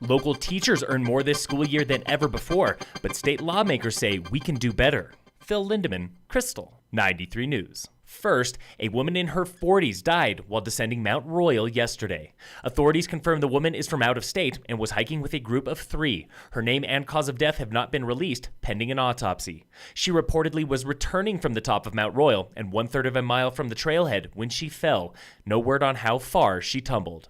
Local teachers earn more this school year than ever before, but state lawmakers say we can do better. Phil Lindeman, Krystal, 93 News. First, a woman in her 40s died while descending Mount Royal yesterday. Authorities confirmed the woman is from out of state and was hiking with a group of 3. Her name and cause of death have not been released, pending an autopsy. She reportedly was returning from the top of Mount Royal and 1/3 of a mile from the trailhead when she fell. No word on how far she tumbled.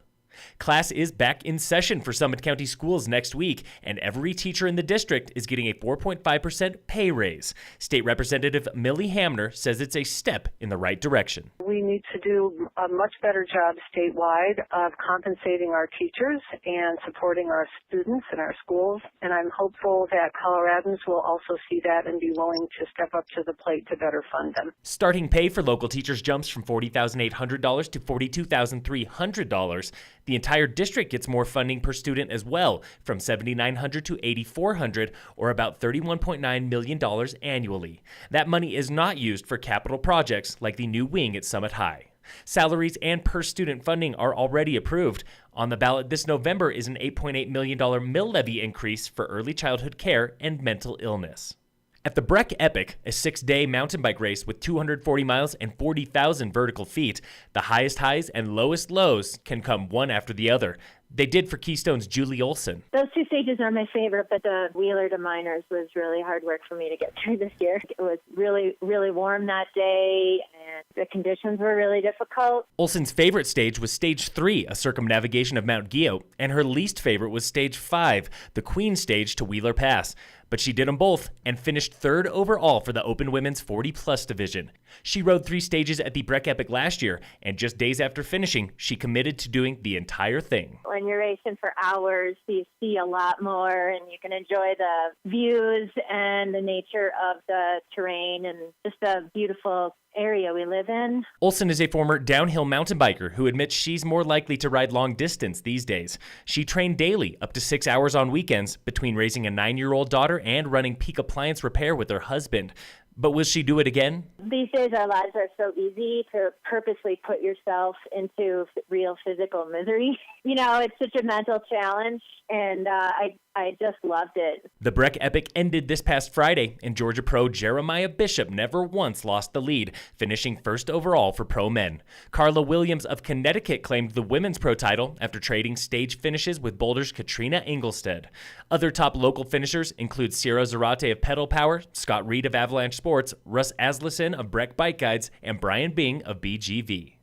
Class is back in session for Summit County schools next week, and every teacher in the district is getting a 4.5% pay raise. State Representative Millie Hamner says it's a step in the right direction. We need to do a much better job statewide of compensating our teachers and supporting our students in our schools, and I'm hopeful that Coloradans will also see that and be willing to step up to the plate to better fund them. Starting pay for local teachers jumps from $40,800 to $42,300. The entire district gets more funding per student as well, from $7,900 to $8,400, or about $31.9 million annually. That money is not used for capital projects like the new wing at Summit High. Salaries and per-student funding are already approved. On the ballot this November is an $8.8 million mill levy increase for early childhood care and mental illness. At the Breck Epic, a 6-day mountain bike race with 240 miles and 40,000 vertical feet, the highest highs and lowest lows can come one after the other. They did for Keystone's Julie Olsen. Those 2 stages are my favorite, but the Wheeler to Miners was really hard work for me to get through this year. It was really, really warm that day, and the conditions were really difficult. Olsen's favorite stage was Stage 3, a circumnavigation of Mount Guyot, and her least favorite was Stage 5, the Queen stage to Wheeler Pass. But she did them both and finished 3rd overall for the Open Women's 40-plus division. She rode 3 stages at the Breck Epic last year, and just days after finishing, she committed to doing the entire thing. When you're racing for hours, you see a lot more, and you can enjoy the views and the nature of the terrain and just a beautiful area we live in. Olsen is a former downhill mountain biker who admits she's more likely to ride long distance these days. She trained daily, up to 6 hours on weekends, between raising a 9-year-old daughter and running peak appliance repair with her husband. But will she do it again? These days our lives are so easy to purposely put yourself into real physical misery. You know, it's such a mental challenge, and I just loved it. The Breck Epic ended this past Friday, and Georgia pro Jeremiah Bishop never once lost the lead, finishing 1st overall for pro men. Carla Williams of Connecticut claimed the women's pro title after trading stage finishes with Boulder's Katrina Engelstead. Other top local finishers include Sierra Zarate of Pedal Power, Scott Reed of Avalanche Sports, Russ Aslison of Breck Bike Guides, and Brian Bing of BGV.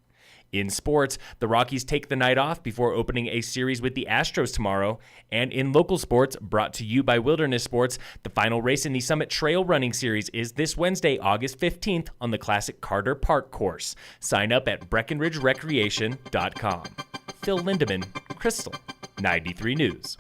In sports, the Rockies take the night off before opening a series with the Astros tomorrow. And in local sports, brought to you by Wilderness Sports, the final race in the Summit Trail Running Series is this Wednesday, August 15th on the classic Carter Park course. Sign up at BreckenridgeRecreation.com. Phil Lindeman, Krystal, 93 News.